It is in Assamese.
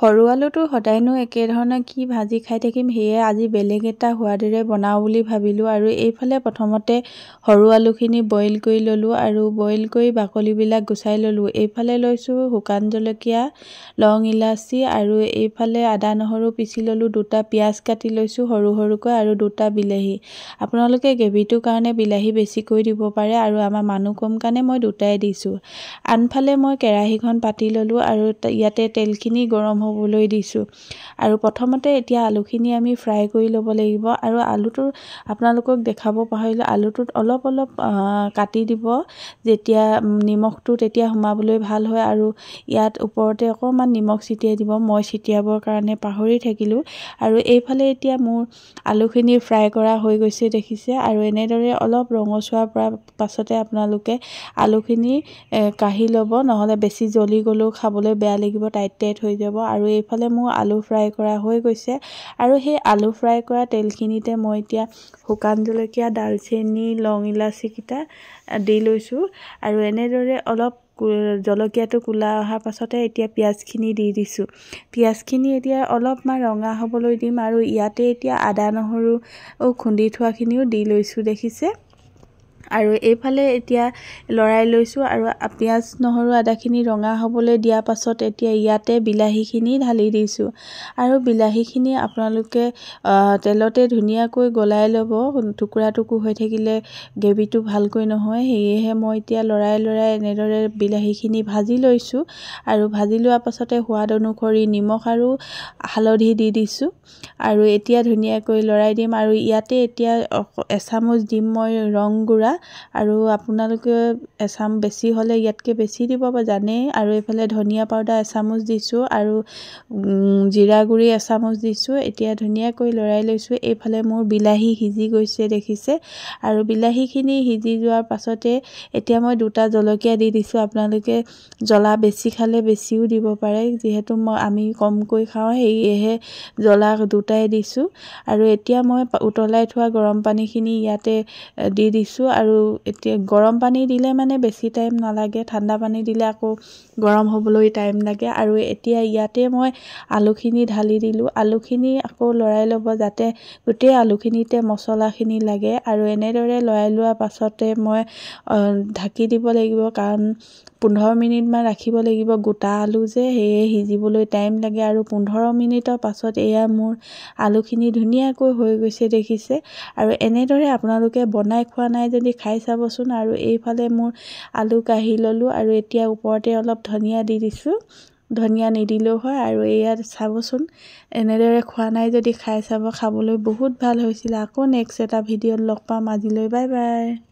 সৰু আলুটো সদায়নো একেধৰণে কি ভাজি খাই থাকিম, সেয়ে আজি বেলেগ এটা সোৱাদেৰে বনাওঁ বুলি ভাবিলোঁ। আৰু এইফালে প্ৰথমতে সৰু আলুখিনি বইল কৰি ল'লোঁ আৰু বইল কৰি বাকলিবিলাক গুচাই ল'লোঁ। এইফালে লৈছোঁ শুকান জলকীয়া, লং ইলাচি আৰু এইফালে আদা নহৰু পিচি ল'লোঁ। 2টা পিঁয়াজ কাটি লৈছোঁ সৰু সৰুকৈ আৰু 2টা বিলাহী। আপোনালোকে গ্ৰেভিটোৰ কাৰণে বিলাহী বেছিকৈ দিব পাৰে আৰু আমাৰ মানুহ কম কাৰণে মই 2টাই দিছোঁ। আনফালে মই কেৰাহীখন পাতি ল'লোঁ আৰু ইয়াতে তেলখিনি গৰম হ'বলৈ দিছোঁ। আৰু প্ৰথমতে এতিয়া আলুখিনি আমি ফ্ৰাই কৰি ল'ব লাগিব। আৰু আলুটো আপোনালোকক দেখাব পাহৰিলোঁ, আলুটোত অলপ কাটি দিব, যেতিয়া নিমখটো তেতিয়া সোমাবলৈ ভাল হয়। আৰু ইয়াত ওপৰতে অকণমান নিমখ ছিটিয়াই দিব, মই ছিটিয়াবৰ কাৰণে পাহৰি থাকিলোঁ। আৰু এইফালে এতিয়া মোৰ আলুখিনি ফ্ৰাই কৰা হৈ গৈছে দেখিছে। আৰু এনেদৰে অলপ ৰঙচুৱা পৰা পাছতে আপোনালোকে আলুখিনি কাঢ়ি ল'ব, নহ'লে বেছি জ্বলি গ'লেও খাবলৈ বেয়া লাগিব, টাইট টাইট হৈ যাব। আৰু এইফালে মোৰ আলু ফ্ৰাই কৰা হৈ গৈছে। আৰু সেই আলু ফ্ৰাই কৰা তেলখিনিতে মই এতিয়া শুকান জলকীয়া, দালচেনি, লং ইলাচিকেইটা দি লৈছোঁ। আৰু এনেদৰে অলপ জলকীয়াটো ক'লা অহাৰ পাছতে এতিয়া পিঁয়াজখিনি দি দিছোঁ। পিঁয়াজখিনি এতিয়া অলপমান ৰঙা হ'বলৈ দিম। আৰু ইয়াতে এতিয়া আদা নহৰু খুন্দি থোৱাখিনিও দি লৈছোঁ দেখিছে। আৰু এইফালে এতিয়া লৰাই লৈছোঁ। আৰু পিঁয়াজ নহৰু আদাখিনি ৰঙা হ'বলৈ দিয়াৰ পাছত এতিয়া ইয়াতে বিলাহীখিনি ঢালি দিছোঁ। আৰু বিলাহীখিনি আপোনালোকে তেলতে ধুনীয়াকৈ গলাই ল'ব, টুকুৰা টুকুৰ হৈ থাকিলে গ্ৰেভিটো ভালকৈ নহয়। সেয়েহে মই এতিয়া লৰাই এনেদৰে বিলাহীখিনি ভাজি লৈছোঁ। আৰু ভাজি লোৱাৰ পাছতে সোৱাদ অনুসৰি নিমখ আৰু হালধি দি দিছোঁ। আৰু এতিয়া ধুনীয়াকৈ লৰাই দিম। আৰু ইয়াতে এতিয়া এচামুচ দিম মই ৰং গুড়া। আৰু আপোনালোকে বেছি হ'লে ইয়াতকৈ বেছি দিব জানেই। আৰু এইফালে ধনিয়া পাউডাৰ এচামুচ দিছোঁ আৰু জিৰা গুড়ি এচামুচ দিছোঁ। এতিয়া ধুনীয়াকৈ লৰাই লৈছোঁ। এইফালে মোৰ বিলাহী সিজি গৈছে দেখিছে। আৰু বিলাহীখিনি সিজি যোৱাৰ পাছতে এতিয়া মই 2টা জলকীয়া দি দিছোঁ। আপোনালোকে জ্বলা বেছি খালে বেছিও দিব পাৰে, যিহেতু আমি কমকৈ খাওঁ সেয়েহে জ্বলা 2টাই দিছোঁ। আৰু এতিয়া মই উতলাই থোৱা গৰম পানীখিনি ইয়াতে দি দিছোঁ। আৰু এতিয়া গৰম পানী দিলে মানে বেছি টাইম নালাগে, ঠাণ্ডা পানী দিলে আকৌ গৰম হ'বলৈ টাইম লাগে। আৰু এতিয়া ইয়াতে মই আলুখিনি ঢালি দিলোঁ। আলুখিনি আকৌ লৰাই ল'ব যাতে গোটেই আলুখিনিতে মছলাখিনি লাগে। আৰু এনেদৰে লৰাই লোৱাৰ পাছতে মই ঢাকি দিব লাগিব, কাৰণ 15 মিনিটমান ৰাখিব লাগিব। গোটা আলু যে, সেয়ে সিজিবলৈ টাইম লাগে। আৰু 15 মিনিটৰ পাছত এয়া মোৰ আলুখিনি ধুনীয়াকৈ হৈ গৈছে দেখিছে। আৰু এনেদৰে আপোনালোকে বনাই খোৱা নাই যদি খাই চাবচোন। আৰু এইফালে মোৰ আলু কাঢ়ি ল'লোঁ। আৰু এতিয়া ওপৰতে অলপ ধনিয়া দি দিছোঁ, ধনিয়া নিদিলেও হয়। আৰু এয়া চাবচোন, এনেদৰে খোৱা নাই যদি খাই চাব, খাবলৈ বহুত ভাল হৈছিলে। আকৌ নেক্সট এটা ভিডিঅ'ত লগ পাম। আজিলৈ বাই বাই।